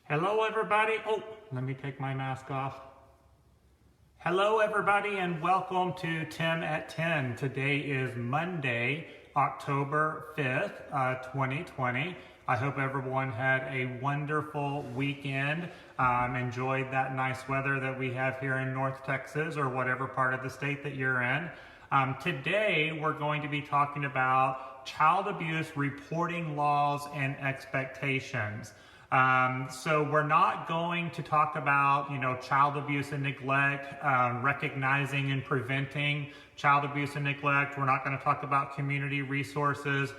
Hello everybody. Oh, let me take my mask off. Hello everybody and welcome to Tim at 10. Today is Monday, October 5th, 2020. I hope everyone had a wonderful weekend. Enjoyed that nice weather that we have here in North Texas or whatever part of the state that you're in. Today we're going to be talking about child abuse reporting laws and expectations. So we're not going to talk about, child abuse and neglect, recognizing and preventing child abuse and neglect. We're not going to talk about community resources,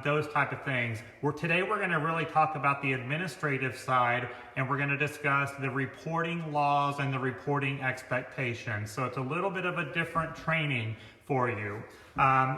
those type of things. Today we're going to really talk about the administrative side, and we're going to discuss the reporting laws and the reporting expectations. So it's a little bit of a different training for you.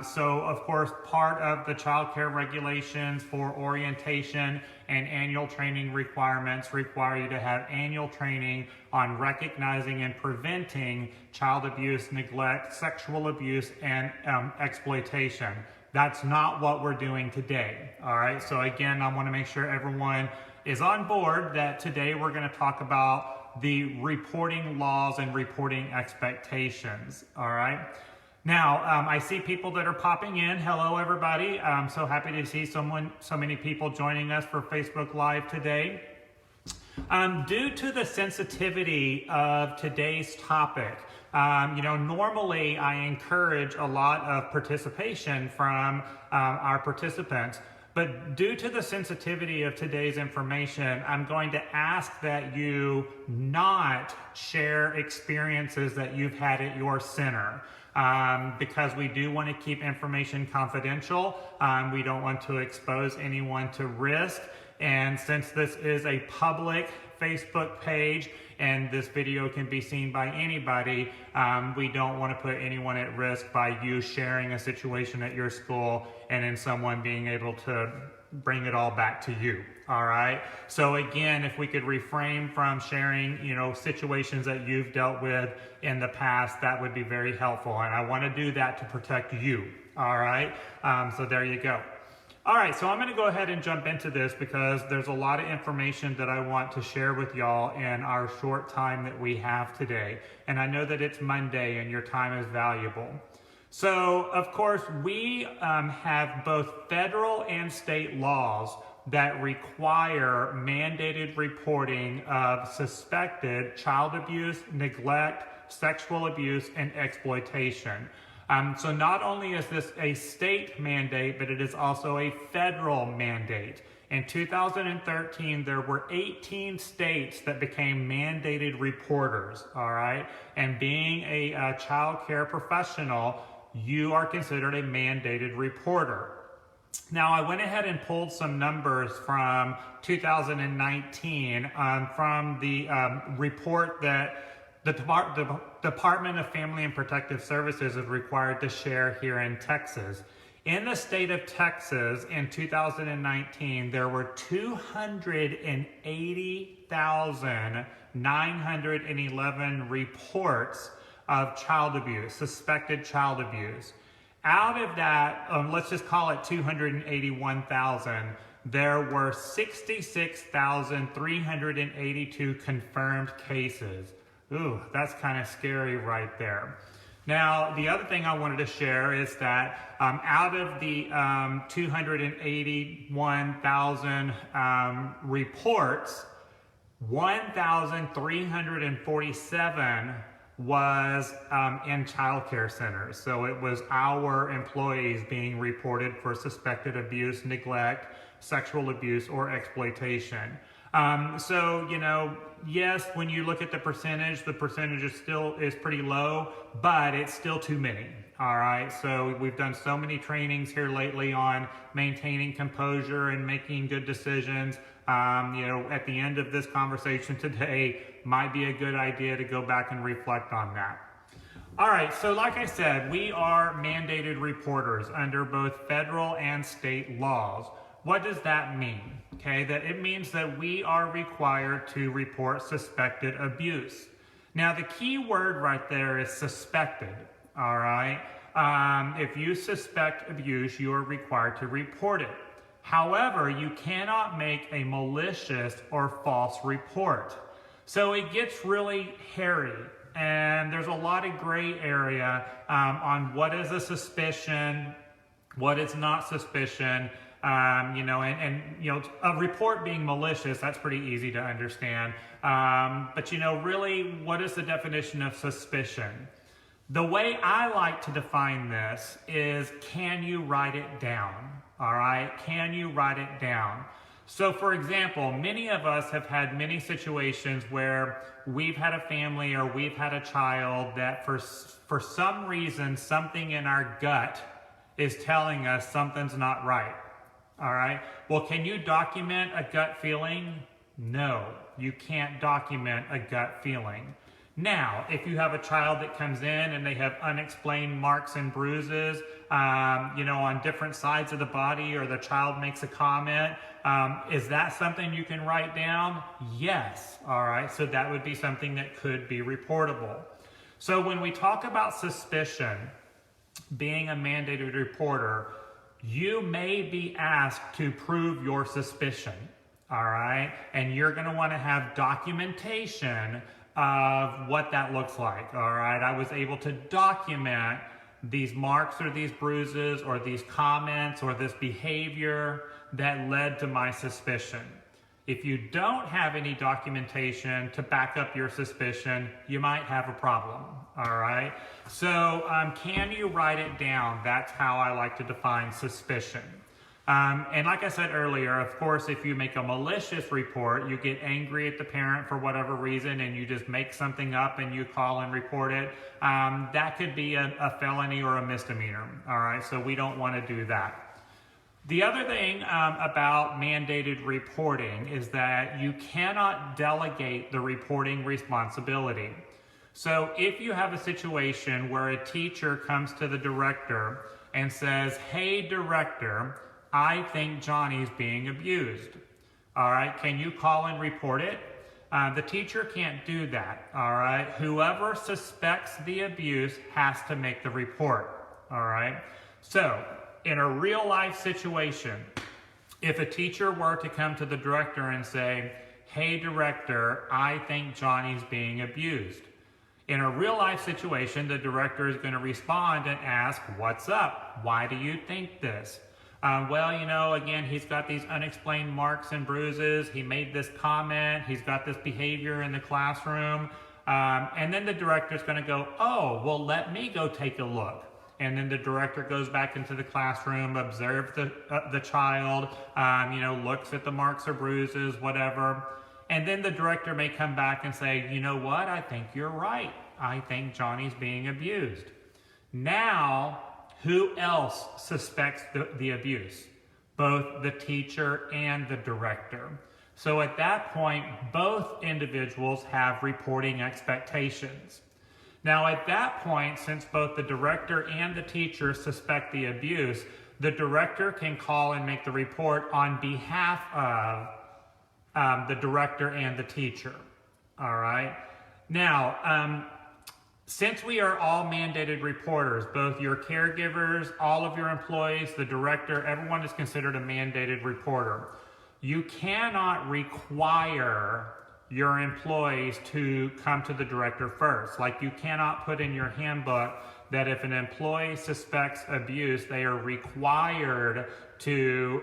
So of course, part of the child care regulations for orientation and annual training requirements require you to have annual training on recognizing and preventing child abuse, neglect, sexual abuse, and exploitation. That's not what we're doing today. All right. So again, I want to make sure everyone is on board that today we're going to talk about the reporting laws and reporting expectations. All right. Now, I see people that are popping in. Hello, everybody. I'm so happy to see so many people joining us for Facebook Live today. Due to the sensitivity of today's topic, normally I encourage a lot of participation from our participants. But due to the sensitivity of today's information, I'm going to ask that you not share experiences that you've had at your center. Because we do want to keep information confidential. We don't want to expose anyone to risk. And since this is a public Facebook page and this video can be seen by anybody, we don't want to put anyone at risk by you sharing a situation at your school and then someone being able to bring it all back to you. All right. So again, if we could refrain from sharing, situations that you've dealt with in the past, that would be very helpful. And I want to do that to protect you. All right. So there you go. All right. So I'm going to go ahead and jump into this because there's a lot of information that I want to share with y'all in our short time that we have today. And I know that it's Monday and your time is valuable. So, of course, we have both federal and state laws that require mandated reporting of suspected child abuse, neglect, sexual abuse, and exploitation. So not only is this a state mandate, but it is also a federal mandate. In 2013, there were 18 states that became mandated reporters, all right? And being a child care professional, you are considered a mandated reporter. Now, I went ahead and pulled some numbers from 2019 from the report that the Department of Family and Protective Services is required to share here in Texas. In the state of Texas in 2019, there were 280,911 reports of child abuse, suspected child abuse. Out of that, let's just call it 281,000, there were 66,382 confirmed cases. Ooh, that's kind of scary right there. Now, the other thing I wanted to share is that out of the 281,000 reports, 1,347 was in child care centers. So it was our employees being reported for suspected abuse, neglect, sexual abuse, or exploitation. Yes, when you look at the percentage is still pretty low, but it's still too many. All right. So we've done so many trainings here lately on maintaining composure and making good decisions. At the end of this conversation today might be a good idea to go back and reflect on that. All right. So like I said, we are mandated reporters under both federal and state laws. What does that mean? Okay, that it means that we are required to report suspected abuse. Now, the key word right there is suspected, all right? If you suspect abuse, you are required to report it. However, you cannot make a malicious or false report. So it gets really hairy, and there's a lot of gray area on what is a suspicion, what is not suspicion. A report being malicious, that's pretty easy to understand. But really, what is the definition of suspicion? The way I like to define this is, can you write it down? All right, can you write it down? So for example, many of us have had many situations where we've had a family or we've had a child that for some reason, something in our gut is telling us something's not right. All right, well, can you document a gut feeling? No, you can't document a gut feeling. Now, if you have a child that comes in and they have unexplained marks and bruises, on different sides of the body, or the child makes a comment, is that something you can write down? Yes. All right. So that would be something that could be reportable. So when we talk about suspicion being a mandated reporter, you may be asked to prove your suspicion. All right. And you're going to want to have documentation of what that looks like. All right, I was able to document these marks or these bruises or these comments or this behavior that led to my suspicion. If you don't have any documentation to back up your suspicion, you might have a problem. All right, so can you write it down? That's how I like to define suspicion. And like I said earlier, of course, if you make a malicious report, you get angry at the parent for whatever reason and you just make something up and you call and report it, that could be a felony or a misdemeanor. All right, so we don't want to do that. The other thing about mandated reporting is that you cannot delegate the reporting responsibility. So if you have a situation where a teacher comes to the director and says, "Hey, director, I think Johnny's being abused." All right, can you call and report it? The teacher can't do that. All right, whoever suspects the abuse has to make the report. All right, so in a real life situation, if a teacher were to come to the director and say, "Hey, director, I think Johnny's being abused," in a real life situation, the director is going to respond and ask, "What's up? Why do you think this?" Again, he's got these unexplained marks and bruises. He made this comment. He's got this behavior in the classroom. And then the director's going to go, "Oh, well, let me go take a look." And then the director goes back into the classroom, observes the child, looks at the marks or bruises, whatever. And then the director may come back and say, "You know what? I think you're right. I think Johnny's being abused." Now, who else suspects the abuse? Both the teacher and the director. So at that point, both individuals have reporting expectations. Now at that point, since both the director and the teacher suspect the abuse, the director can call and make the report on behalf of the director and the teacher. All right. Now, since we are all mandated reporters, both your caregivers, all of your employees, the director, everyone is considered a mandated reporter. You cannot require your employees to come to the director first. Like, you cannot put in your handbook that if an employee suspects abuse, they are required to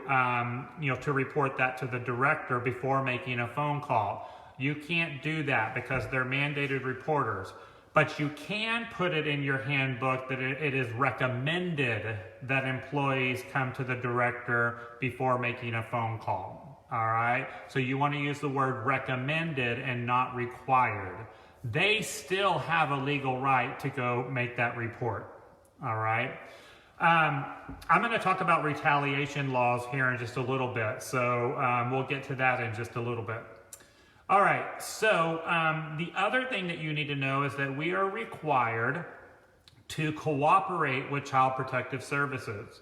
report that to the director before making a phone call. You can't do that because they're mandated reporters. But you can put it in your handbook that it is recommended that employees come to the director before making a phone call. All right? So you want to use the word recommended and not required. They still have a legal right to go make that report. All right? I'm going to talk about retaliation laws here in just a little bit. So we'll get to that in just a little bit. All right, so the other thing that you need to know is that we are required to cooperate with Child Protective Services.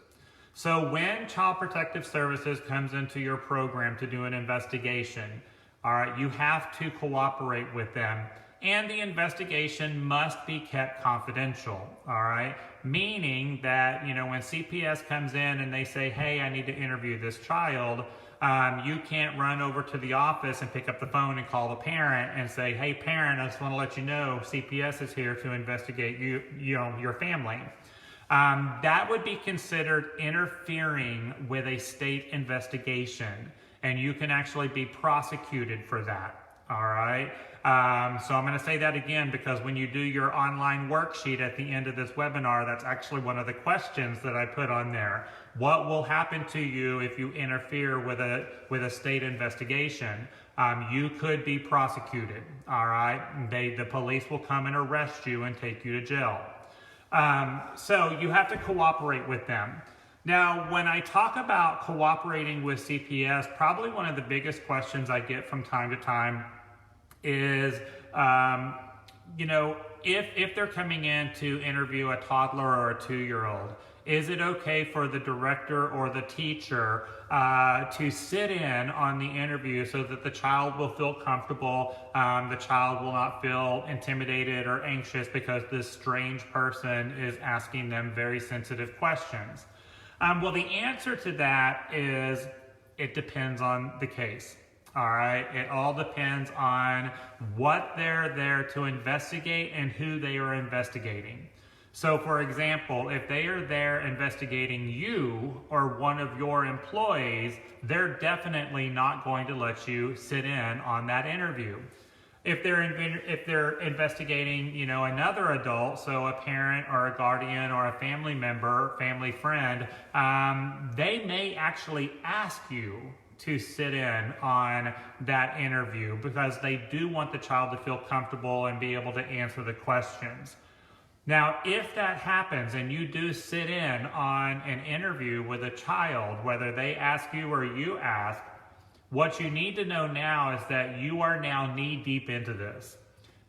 So when Child Protective Services comes into your program to do an investigation, all right, you have to cooperate with them. and the investigation must be kept confidential, all right? Meaning that, when CPS comes in and they say, hey, I need to interview this child, you can't run over to the office and pick up the phone and call the parent and say, hey, parent, I just want to let you know CPS is here to investigate your family. That would be considered interfering with a state investigation, and you can actually be prosecuted for that. All right. So I'm going to say that again, because when you do your online worksheet at the end of this webinar, that's actually one of the questions that I put on there. What will happen to you if you interfere with a state investigation? You could be prosecuted. All right. The police will come and arrest you and take you to jail. So you have to cooperate with them. Now, when I talk about cooperating with CPS, probably one of the biggest questions I get from time to time is, if they're coming in to interview a toddler or a 2-year-old, is it okay for the director or the teacher to sit in on the interview so that the child will feel comfortable, the child will not feel intimidated or anxious because this strange person is asking them very sensitive questions? Well, the answer to that is it depends on the case. All right, it all depends on what they're there to investigate and who they are investigating. So, for example, if they are there investigating you or one of your employees, they're definitely not going to let you sit in on that interview. If they're investigating, another adult, so a parent or a guardian or a family member, family friend, they may actually ask you to sit in on that interview because they do want the child to feel comfortable and be able to answer the questions. Now, if that happens and you do sit in on an interview with a child, whether they ask you or you ask, what you need to know now is that you are now knee deep into this.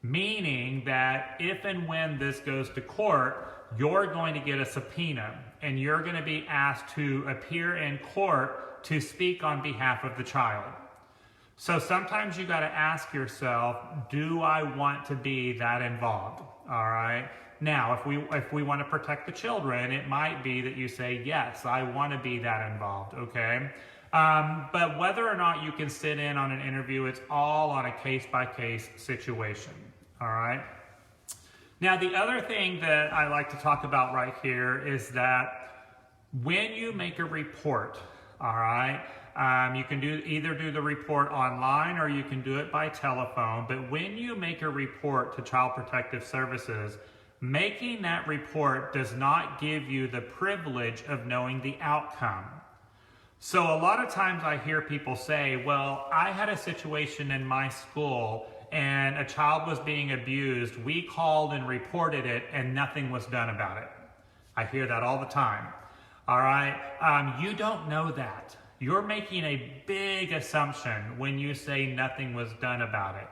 Meaning that if and when this goes to court, you're going to get a subpoena and you're going to be asked to appear in court to speak on behalf of the child. So sometimes you got to ask yourself, do I want to be that involved? All right. Now, if we want to protect the children, it might be that you say, yes, I want to be that involved. Okay. But whether or not you can sit in on an interview, it's all on a case-by-case situation. All right. Now, the other thing that I like to talk about right here is that when you make a report, all right, you can either do the report online or you can do it by telephone. But when you make a report to Child Protective Services, making that report does not give you the privilege of knowing the outcome. So a lot of times I hear people say, well, I had a situation in my school and a child was being abused. We called and reported it and nothing was done about it. I hear that all the time. All right. You don't know that. You're making a big assumption when you say nothing was done about it.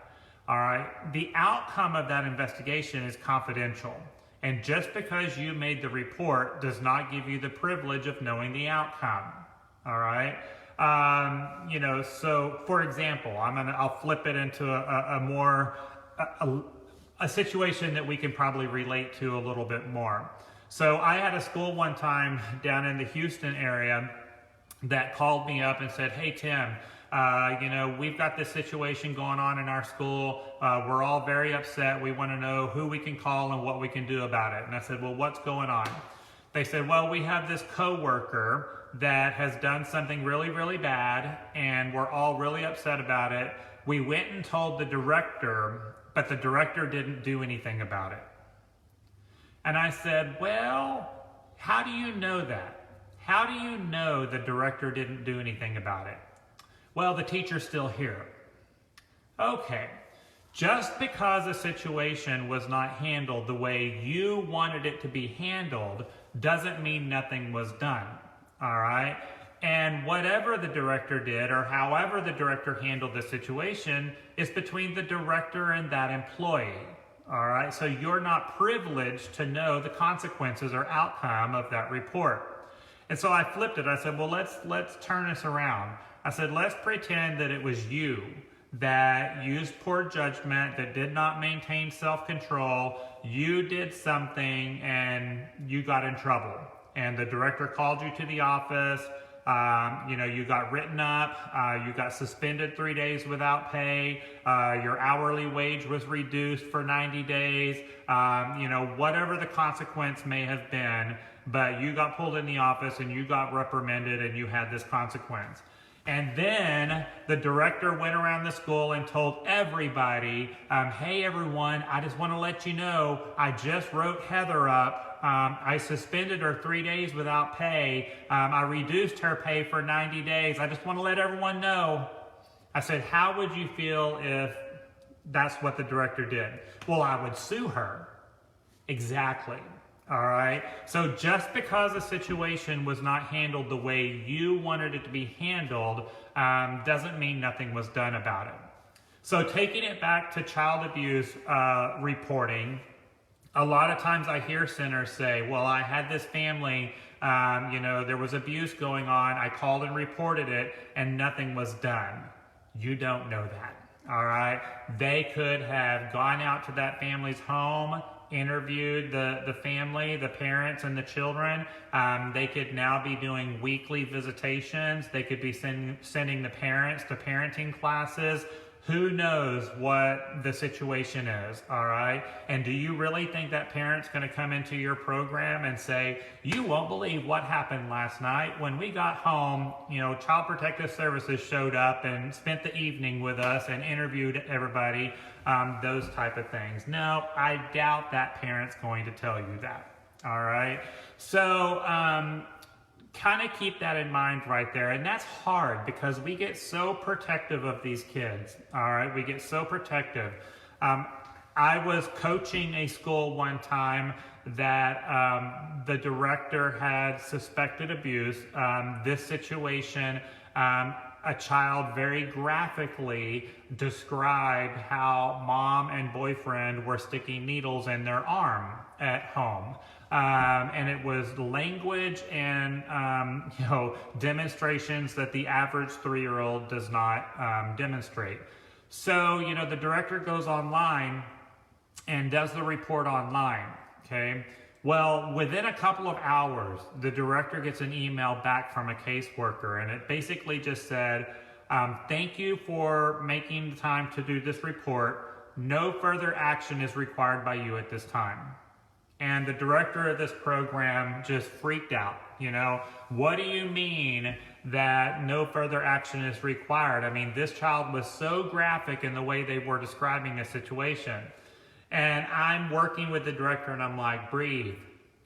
All right. The outcome of that investigation is confidential. And just because you made the report does not give you the privilege of knowing the outcome. All right. So for example, I'll flip it into a situation that we can probably relate to a little bit more. So I had a school one time down in the Houston area that called me up and said, hey, Tim, we've got this situation going on in our school. We're all very upset. We want to know who we can call and what we can do about it. And I said, well, what's going on? They said, well, we have this coworker that has done something really, really bad, and we're all really upset about it. We went and told the director, but the director didn't do anything about it. And I said, well, how do you know that? How do you know the director didn't do anything about it? Well, the teacher's still here. Okay, just because a situation was not handled the way you wanted it to be handled doesn't mean nothing was done. All right. And whatever the director did or however the director handled the situation is between the director and that employee. All right. So you're not privileged to know the consequences or outcome of that report. And so I flipped it. I said, well, let's turn this around. I said, let's pretend that it was you that used poor judgment, that did not maintain self-control. You did something and you got in trouble. And the director called you to the office. You got written up, you got suspended 3 days without pay, your hourly wage was reduced for 90 days, whatever the consequence may have been, but you got pulled in the office and you got reprimanded and you had this consequence. And then the director went around the school and told everybody, hey everyone, I just want to let you know, I just wrote Heather up. I suspended her 3 days without pay. I reduced her pay for 90 days. I just want to let everyone know. I said, how would you feel if that's what the director did? Well, I would sue her. Exactly. All right. So just because a situation was not handled the way you wanted it to be handled doesn't mean nothing was done about it. So taking it back to child abuse reporting, a lot of times I hear centers say, well, I had this family, there was abuse going on. I called and reported it and nothing was done. You don't know that. All right. They could have gone out to that family's home, interviewed the family, the parents and the children. They could now be doing weekly visitations. They could be sending the parents to parenting classes. Who knows what the situation is, all right? And do you really think that parent's gonna come into your program and say, you won't believe what happened last night. When we got home, Child Protective Services showed up and spent the evening with us and interviewed everybody, those type of things. No, I doubt that parent's going to tell you that, all right? So, kind of keep that in mind right there. And that's hard because we get so protective of these kids. All right. We get so protective. I was coaching a school one time that the director had suspected abuse. This situation, a child very graphically described how mom and boyfriend were sticking needles in their arm at home. And it was language and, demonstrations that the average 3-year-old does not demonstrate. So, the director goes online and does the report online, okay? Well, within a couple of hours, the director gets an email back from a caseworker, and it basically just said, thank you for making the time to do this report. No further action is required by you at this time. And the director of this program just freaked out. What do you mean that no further action is required? I mean, this child was so graphic in the way they were describing the situation. And I'm working with the director and I'm like, breathe,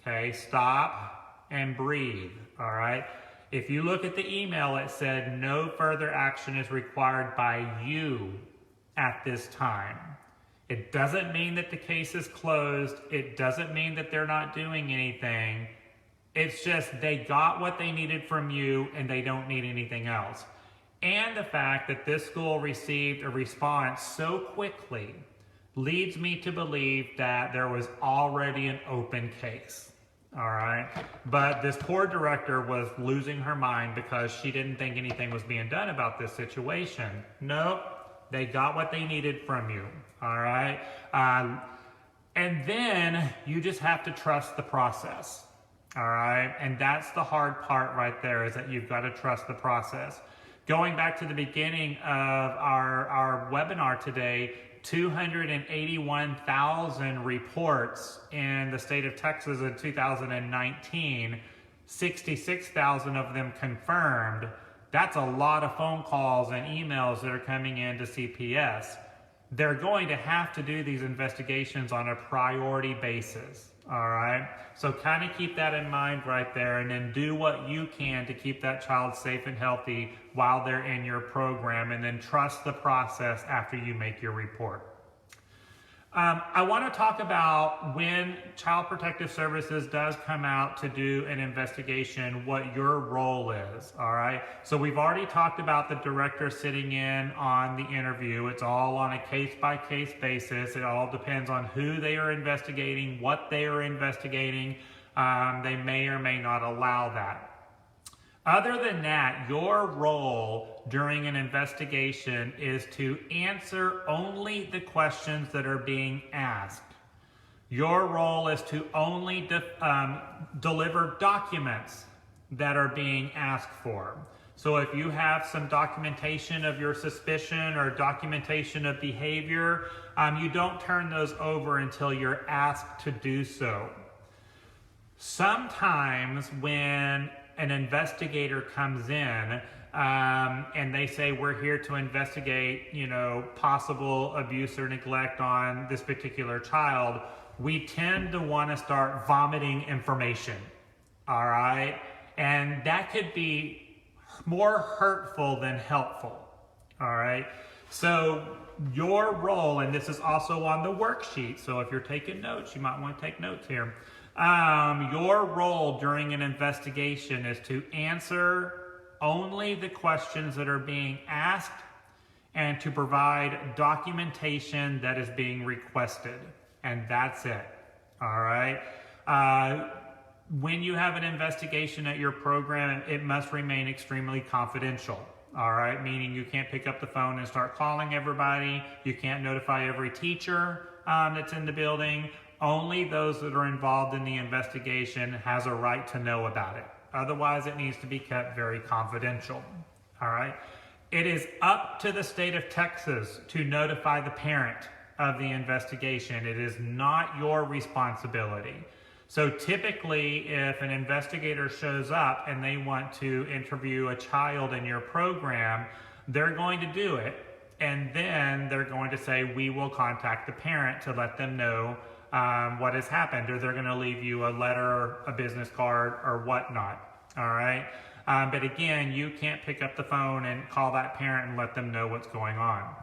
okay? Stop and breathe, all right? If you look at the email, it said no further action is required by you at this time. It doesn't mean that the case is closed. It doesn't mean that they're not doing anything. It's just they got what they needed from you and they don't need anything else. And the fact that this school received a response so quickly leads me to believe that there was already an open case. All right. But this poor director was losing her mind because she didn't think anything was being done about this situation. Nope. They got what they needed from you, all right? And then you just have to trust the process, all right? And that's the hard part right there, is that you've got to trust the process. Going back to the beginning of our webinar today, 281,000 reports in the state of Texas in 2019, 66,000 of them confirmed. That's a lot of phone calls and emails that are coming in to CPS. They're going to have to do these investigations on a priority basis, all right? So kind of keep that in mind right there, and then do what you can to keep that child safe and healthy while they're in your program, and then trust the process after you make your report. I want to talk about when Child Protective Services does come out to do an investigation, what your role is, all right? So we've already talked about the director sitting in on the interview. It's all on a case-by-case basis. It all depends on who they are investigating, what they are investigating. They may or may not allow that. Other than that, your role during an investigation is to answer only the questions that are being asked. Your role is to only deliver documents that are being asked for. So if you have some documentation of your suspicion or documentation of behavior, you don't turn those over until you're asked to do so. Sometimes when an investigator comes in and they say, we're here to investigate, possible abuse or neglect on this particular child, we tend to want to start vomiting information, all right? And that could be more hurtful than helpful, all right? So your role, and this is also on the worksheet, so if you're taking notes, you might want to take notes here. Your role during an investigation is to answer only the questions that are being asked and to provide documentation that is being requested. And that's it, all right? When you have an investigation at your program, it must remain extremely confidential, all right? Meaning you can't pick up the phone and start calling everybody. You can't notify every teacher that's in the building. Only those that are involved in the investigation has a right to know about it. Otherwise, it needs to be kept very confidential, all right? It is up to the state of Texas to notify the parent of the investigation. It is not your responsibility. So typically, if an investigator shows up and they want to interview a child in your program, they're going to do it. And then they're going to say, we will contact the parent to let them know what has happened, or they're going to leave you a letter, a business card, or whatnot, all right? But again, you can't pick up the phone and call that parent and let them know what's going on.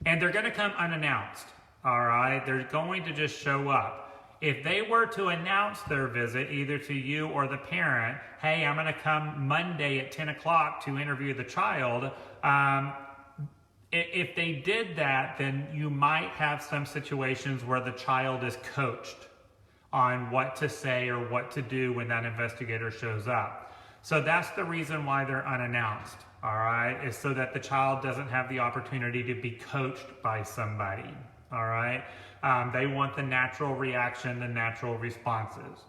And they're going to come unannounced, all right? They're going to just show up. If they were to announce their visit, either to you or the parent, hey, I'm going to come Monday at 10 o'clock to interview the child, if they did that, then you might have some situations where the child is coached on what to say or what to do when that investigator shows up. So that's the reason why they're unannounced, all right, is so that the child doesn't have the opportunity to be coached by somebody, all right? They want the natural reaction, the natural responses.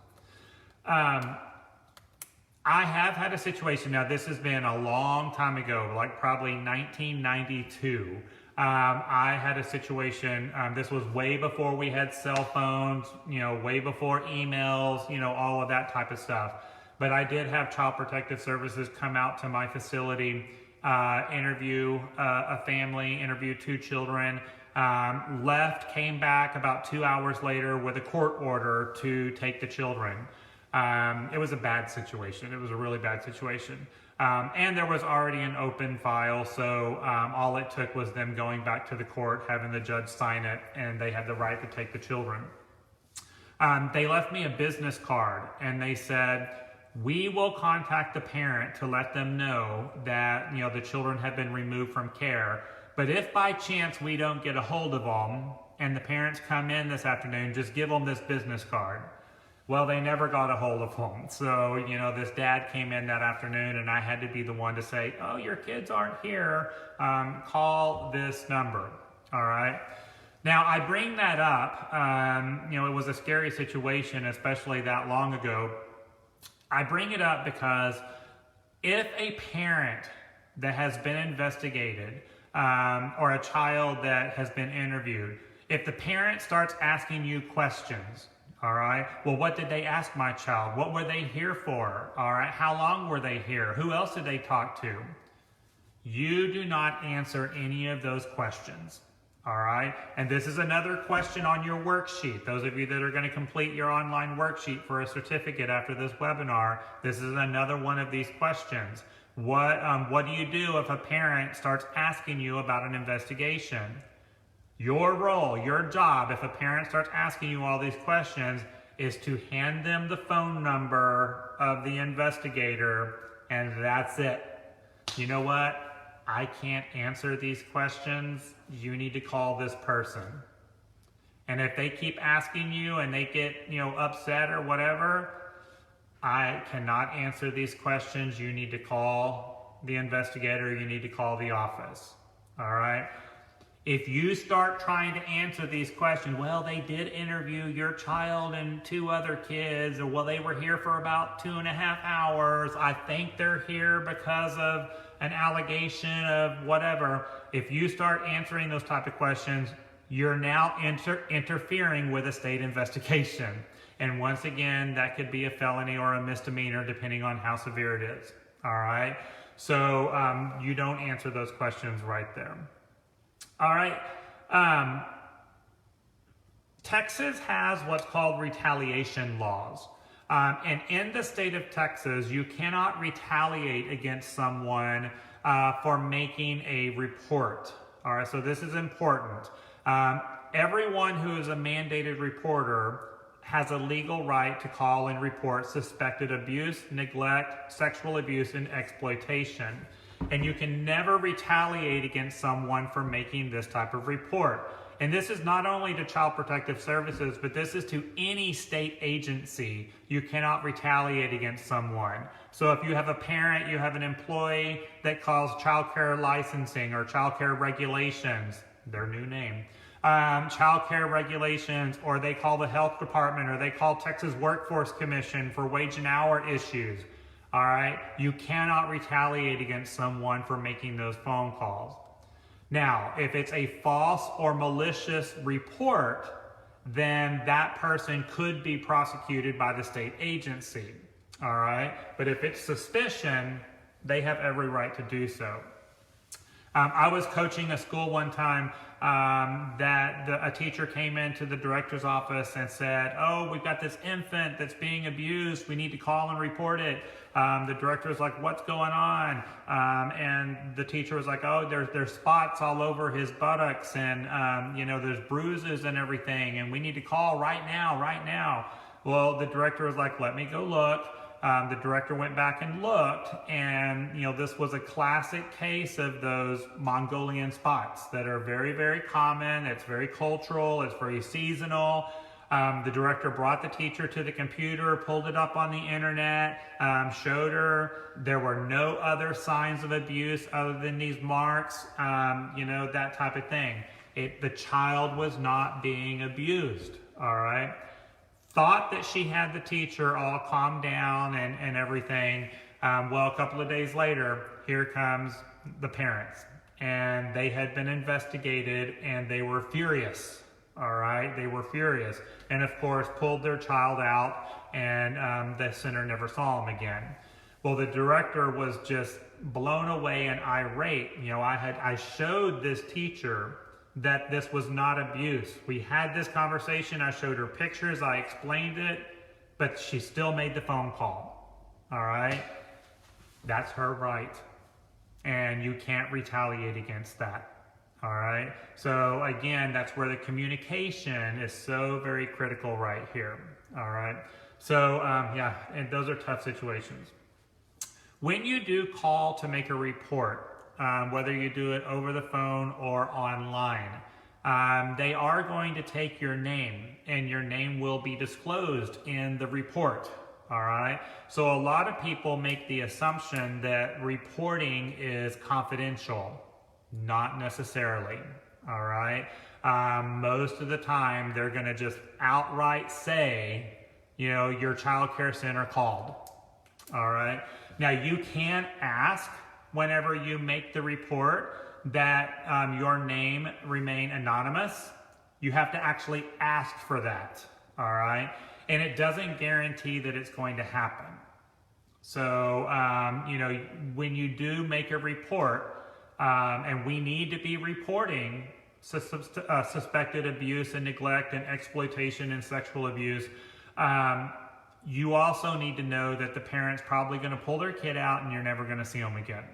I have had a situation, now this has been a long time ago, like probably 1992. I had a situation, this was way before we had cell phones, way before emails, all of that type of stuff. But I did have Child Protective Services come out to my facility, interview a family, interview 2 children, left, came back about 2 hours later with a court order to take the children. It was a bad situation. It was a really bad situation. And there was already an open file, so all it took was them going back to the court, having the judge sign it, and they had the right to take the children. They left me a business card, and they said, we will contact the parent to let them know that the children have been removed from care. But if by chance we don't get a hold of them, and the parents come in this afternoon, just give them this business card. Well, they never got a hold of them. So, this dad came in that afternoon and I had to be the one to say, oh, your kids aren't here. Call this number. All right. Now, I bring that up. It was a scary situation, especially that long ago. I bring it up because if a parent that has been investigated or a child that has been interviewed, if the parent starts asking you questions, all right, well, what did they ask my child? What were they here for? All right, how long were they here? Who else did they talk to? You do not answer any of those questions, all right? And this is another question on your worksheet. Those of you that are going to complete your online worksheet for a certificate after this webinar, this is another one of these questions. What do you do if a parent starts asking you about an investigation? Your role, your job, if a parent starts asking you all these questions, is to hand them the phone number of the investigator, and that's it. You know what? I can't answer these questions. You need to call this person. And if they keep asking you and they get, upset or whatever, I cannot answer these questions. You need to call the investigator, you need to call the office. All right? If you start trying to answer these questions, well, they did interview your child and 2 other kids, or well, they were here for about 2.5 hours. I think they're here because of an allegation of whatever. If you start answering those type of questions, you're now interfering with a state investigation. And once again, that could be a felony or a misdemeanor depending on how severe it is. All right? So you don't answer those questions right there. All right. Texas has what's called retaliation laws. And in the state of Texas, you cannot retaliate against someone for making a report. All right, so this is important. Everyone who is a mandated reporter has a legal right to call and report suspected abuse, neglect, sexual abuse, and exploitation. And you can never retaliate against someone for making this type of report. And this is not only to Child Protective Services, but this is to any state agency. You cannot retaliate against someone. So if you have a parent, you have an employee that calls child care licensing or child care regulations, their new name, child care regulations, or they call the health department, or they call Texas Workforce Commission for wage and hour issues. All right, you cannot retaliate against someone for making those phone calls. Now, if it's a false or malicious report, then that person could be prosecuted by the state agency. All right, but if it's suspicion, they have every right to do so. I was coaching a school one time that a teacher came into the director's office and said, oh, we've got this infant that's being abused. We need to call and report it. The director was like, what's going on? And the teacher was like, oh, there's spots all over his buttocks, and there's bruises and everything, and we need to call right now. Well, the director was like, let me go look. The director went back and looked, and this was a classic case of those Mongolian spots that are very, very common. It's very cultural. It's very seasonal. The director brought the teacher to the computer, pulled it up on the internet, showed her there were no other signs of abuse other than these marks, that type of thing. The child was not being abused, all right? Thought that she had the teacher all calmed down and everything. Well, a couple of days later, here comes the parents. And they had been investigated, and they were furious. All right, they were furious. And of course, pulled their child out, and the center never saw him again. Well, the director was just blown away and irate. I showed this teacher that this was not abuse. We had this conversation. I showed her pictures. I explained it, but she still made the phone call. All right, that's her right, and you can't retaliate against that. All right, so again, that's where the communication is so very critical right here. All right, so and those are tough situations. When you do call to make a report, whether you do it over the phone or online, they are going to take your name, and your name will be disclosed in the report. All right, so a lot of people make the assumption that reporting is confidential. Not necessarily, all right? Most of the time, they're going to just outright say, your child care center called, all right? Now, you can ask whenever you make the report that your name remain anonymous. You have to actually ask for that, all right? And it doesn't guarantee that it's going to happen. So, when you do make a report, and we need to be reporting suspected abuse and neglect and exploitation and sexual abuse, you also need to know that the parent's probably going to pull their kid out and you're never going to see them again.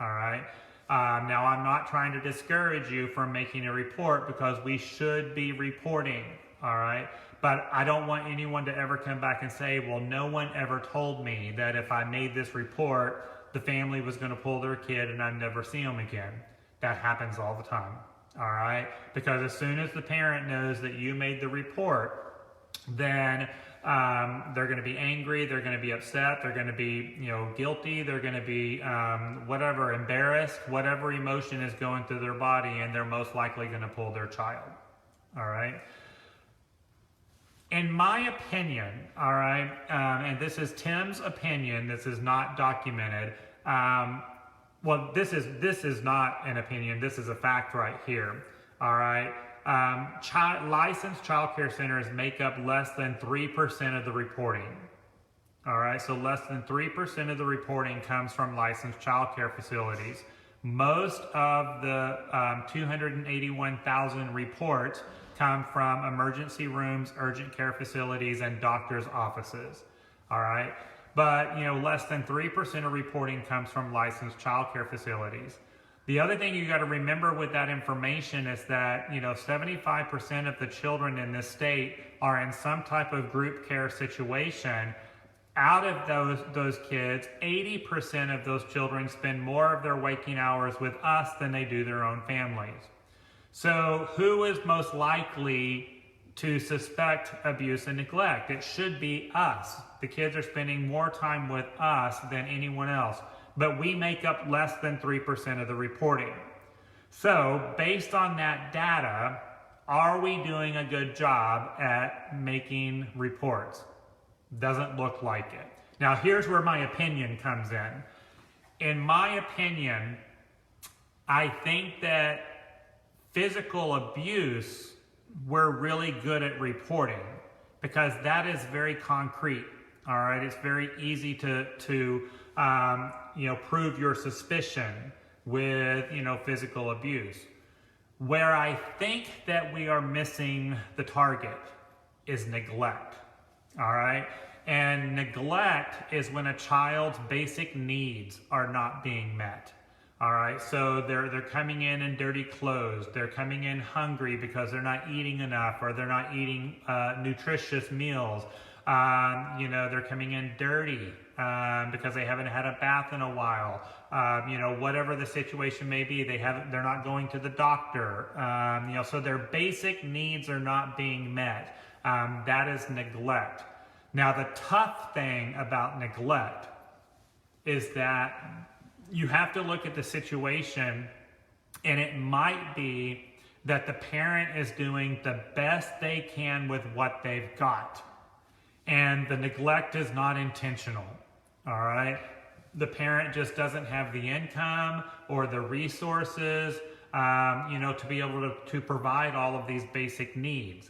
All right? Now, I'm not trying to discourage you from making a report, because we should be reporting. All right? But I don't want anyone to ever come back and say, well, no one ever told me that if I made this report, the family was going to pull their kid and I'd never see them again. That happens all the time, all right? Because as soon as the parent knows that you made the report, then They're going to be angry, they're going to be upset, they're going to be, guilty, they're going to be whatever, embarrassed, whatever emotion is going through their body, and they're most likely going to pull their child. All right. In my opinion, all right, and this is Tim's opinion, this is not documented. Well, this is not an opinion, this is a fact right here. All right. Licensed child care centers make up less than 3% of the reporting. All right, so less than 3% of the reporting comes from licensed child care facilities. Most of the 281,000 reports come from emergency rooms, urgent care facilities, and doctors' offices. All right, but less than 3% of reporting comes from licensed child care facilities. The other thing you got to remember with that information is that 75% of the children in this state are in some type of group care situation. Out of those kids, 80% of those children spend more of their waking hours with us than they do their own families. So who is most likely to suspect abuse and neglect? It should be us. The kids are spending more time with us than anyone else, but we make up less than 3% of the reporting. So based on that data, are we doing a good job at making reports? Doesn't look like it. Now here's where my opinion comes in. In my opinion, I think that physical abuse, we're really good at reporting because that is very concrete. All right, it's very easy to prove your suspicion with physical abuse. Where I think that we are missing the target is neglect. All right, and neglect is when a child's basic needs are not being met. All right, so they're coming in dirty clothes. They're coming in hungry because they're not eating enough, or they're not eating nutritious meals. They're coming in dirty because they haven't had a bath in a while. Whatever the situation may be, they're not going to the doctor. So their basic needs are not being met. That is neglect. Now, the tough thing about neglect is that you have to look at the situation, and it might be that the parent is doing the best they can with what they've got, and the neglect is not intentional. All right, the parent just doesn't have the income or the resources to be able to provide all of these basic needs.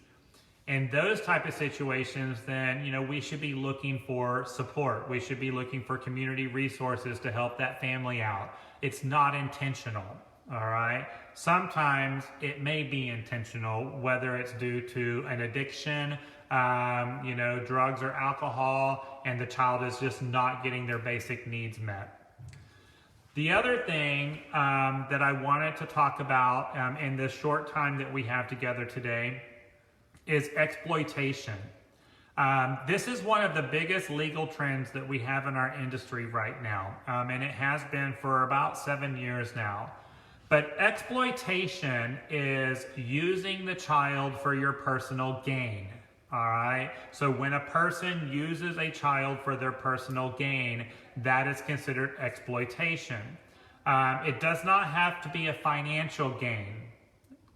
In those type of situations, then, we should be looking for support. We should be looking for community resources to help that family out. It's not intentional, all right? Sometimes it may be intentional, whether it's due to an addiction, drugs or alcohol, and the child is just not getting their basic needs met. The other thing that I wanted to talk about in this short time that we have together today is exploitation. This is one of the biggest legal trends that we have in our industry right now, and it has been for about 7 years now. But exploitation is using the child for your personal gain. All right, so when a person uses a child for their personal gain, that is considered exploitation. It does not have to be a financial gain.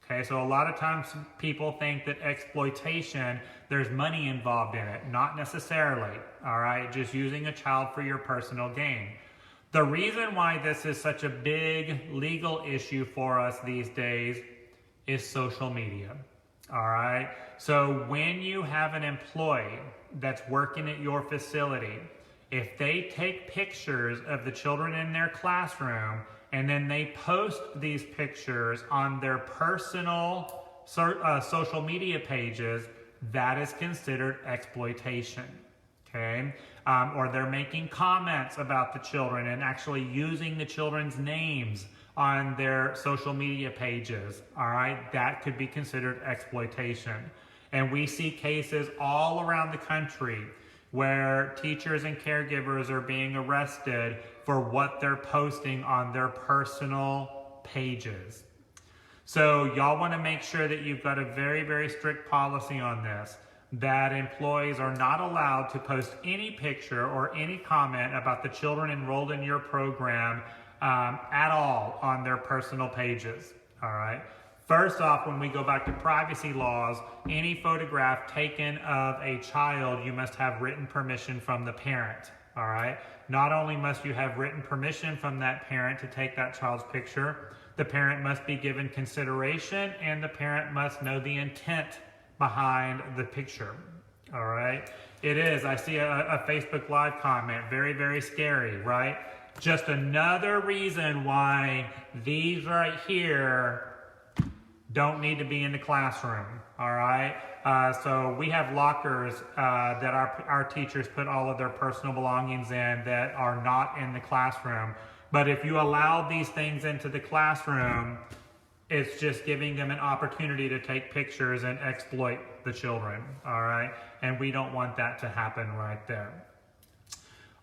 Okay, so a lot of times people think that exploitation, there's money involved in it. Not necessarily, all right? Just using a child for your personal gain. The reason why this is such a big legal issue for us these days is social media, all right? So when you have an employee that's working at your facility, if they take pictures of the children in their classroom and then they post these pictures on their personal social media pages, that is considered exploitation, okay? Or they're making comments about the children and actually using the children's names on their social media pages, all right? That could be considered exploitation. And we see cases all around the country where teachers and caregivers are being arrested for what they're posting on their personal pages. So y'all want to make sure that you've got a very, very strict policy on this. that employees are not allowed to post any picture or any comment about the children enrolled in your program at all on their personal pages. All right. First off, when we go back to privacy laws, any photograph taken of a child, you must have written permission from the parent. All right. Not only must you have written permission from that parent to take that child's picture, the parent must be given consideration and the parent must know the intent behind the picture. All right. It is. I see a Facebook Live comment. Very, very scary, right? Just another reason why these right here don't need to be in the classroom. All right. So we have lockers that our teachers put all of their personal belongings in that are not in the classroom. But if you allow these things into the classroom, it's just giving them an opportunity to take pictures and exploit the children. All right. And we don't want that to happen right there.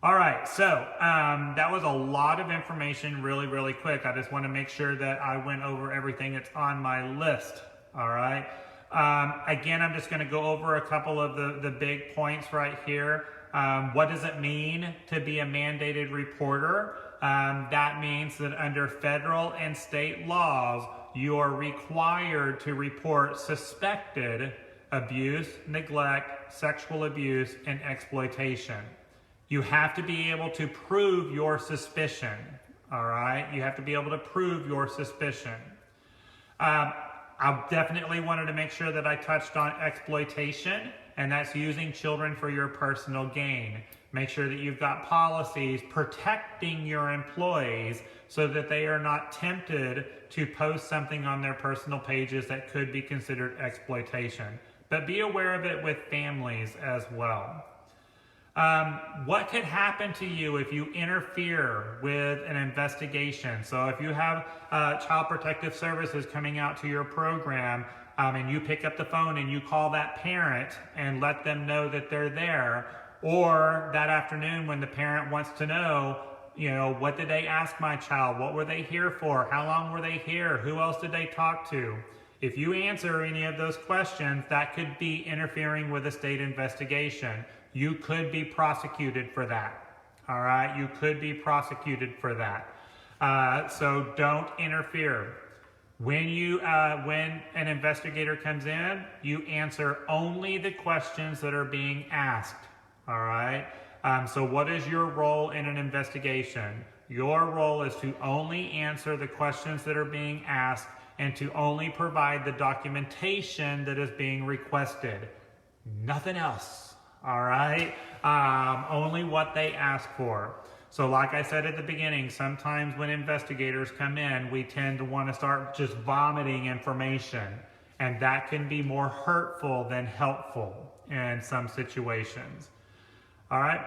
All right, so that was a lot of information really, really quick. I just want to make sure that I went over everything that's on my list. All right. Again, I'm just going to go over a couple of the big points right here. What does it mean to be a mandated reporter? That means that under federal and state laws, you are required to report suspected abuse, neglect, sexual abuse, and exploitation. You have to be able to prove your suspicion, all right? You have to be able to prove your suspicion. I definitely wanted to make sure that I touched on exploitation, and that's using children for your personal gain. Make sure that you've got policies protecting your employees so that they are not tempted to post something on their personal pages that could be considered exploitation. But be aware of it with families as well. What could happen to you if you interfere with an investigation? So if you have Child Protective Services coming out to your program and you pick up the phone and you call that parent and let them know that they're there, or that afternoon when the parent wants to know, you know, what did they ask my child? What were they here for? How long were they here? Who else did they talk to? If you answer any of those questions, that could be interfering with a state investigation. You could be prosecuted for that. All right, you could be prosecuted for that. So don't interfere. When an investigator comes in, you answer only the questions that are being asked. All right. So what is your role in an investigation? Your role is to only answer the questions that are being asked and to only provide the documentation that is being requested. Nothing else. All right. Only what they ask for. So like I said at the beginning, sometimes when investigators come in, we tend to want to start just vomiting information, and that can be more hurtful than helpful in some situations. All right.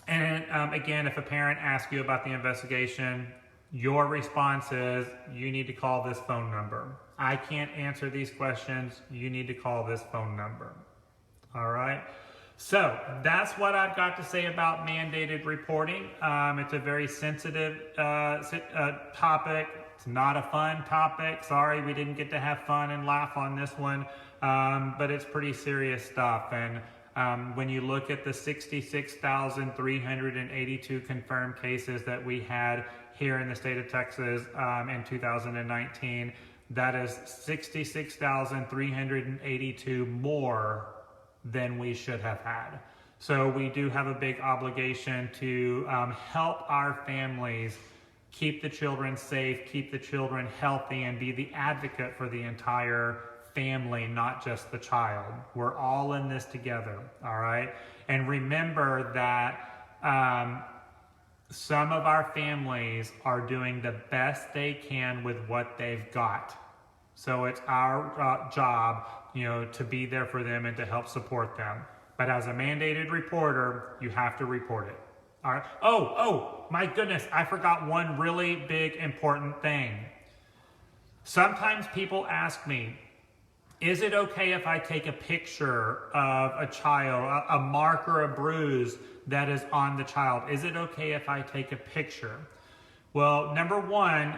And again, if a parent asks you about the investigation, your response is, you need to call this phone number. I can't answer these questions. You need to call this phone number. All right. So that's what I've got to say about mandated reporting. It's a very sensitive topic. It's not a fun topic. Sorry, we didn't get to have fun and laugh on this one, but it's pretty serious stuff. And when you look at the 66,382 confirmed cases that we had here in the state of Texas in 2019, that is 66,382 more than we should have had. So we do have a big obligation to help our families keep the children safe, keep the children healthy, and be the advocate for the entire family, not just the child. We're all in this together, all right? And remember that some of our families are doing the best they can with what they've got. So it's our job, to be there for them and to help support them. But as a mandated reporter, you have to report it. All right. Oh, my goodness. I forgot one really big important thing. Sometimes people ask me, is it okay if I take a picture of a child, a mark or a bruise that is on the child? Is it okay if I take a picture? Well, number one,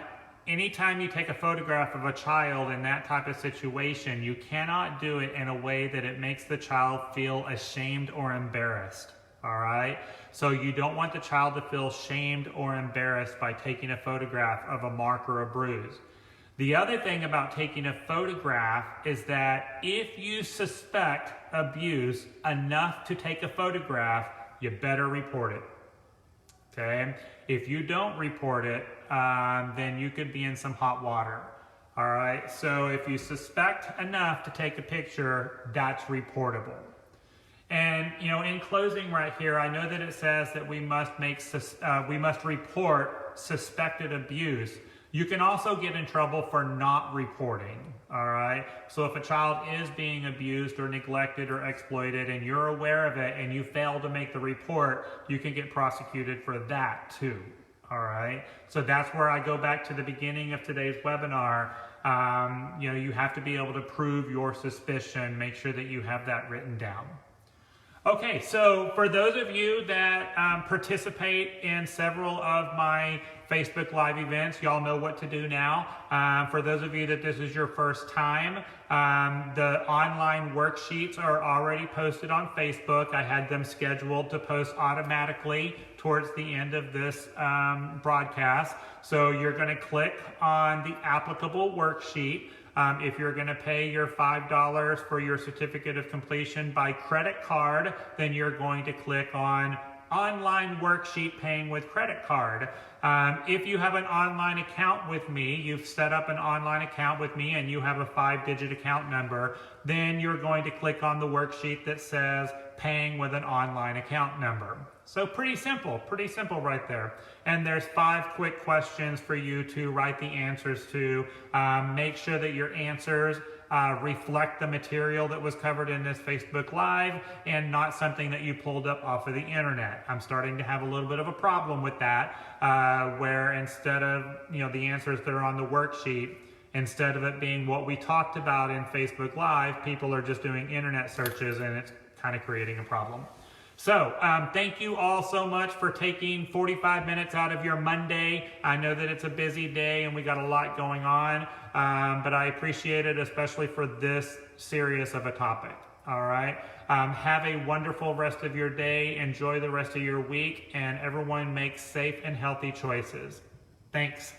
anytime you take a photograph of a child in that type of situation, you cannot do it in a way that it makes the child feel ashamed or embarrassed. All right? So you don't want the child to feel shamed or embarrassed by taking a photograph of a mark or a bruise. The other thing about taking a photograph is that if you suspect abuse enough to take a photograph, you better report it. Okay? If you don't report it, then you could be in some hot water. All right? So if you suspect enough to take a picture, that's reportable. And in closing right here, I know that it says that we must report suspected abuse. You can also get in trouble for not reporting. All right. So if a child is being abused or neglected or exploited, and you're aware of it, and you fail to make the report, you can get prosecuted for that too. All right. So that's where I go back to the beginning of today's webinar. You have to be able to prove your suspicion. Make sure that you have that written down. Okay, so for those of you that participate in several of my Facebook Live events, y'all know what to do now. For those of you that this is your first time, the online worksheets are already posted on Facebook. I had them scheduled to post automatically towards the end of this broadcast. So you're going to click on the applicable worksheet. If you're going to pay your $5 for your certificate of completion by credit card, then you're going to click on online worksheet paying with credit card. If you have an online account with me, you've set up an online account with me and you have a 5-digit account number, then you're going to click on the worksheet that says paying with an online account number. So pretty simple right there. And there's 5 quick questions for you to write the answers to. Make sure that your answers reflect the material that was covered in this Facebook Live and not something that you pulled up off of the internet. I'm starting to have a little bit of a problem with that, where instead of the answers that are on the worksheet, instead of it being what we talked about in Facebook Live, people are just doing internet searches, and it's kind of creating a problem. So thank you all so much for taking 45 minutes out of your Monday. I know that it's a busy day and we got a lot going on, but I appreciate it, especially for this serious of a topic. All right. Have a wonderful rest of your day. Enjoy the rest of your week, and everyone make safe and healthy choices. Thanks.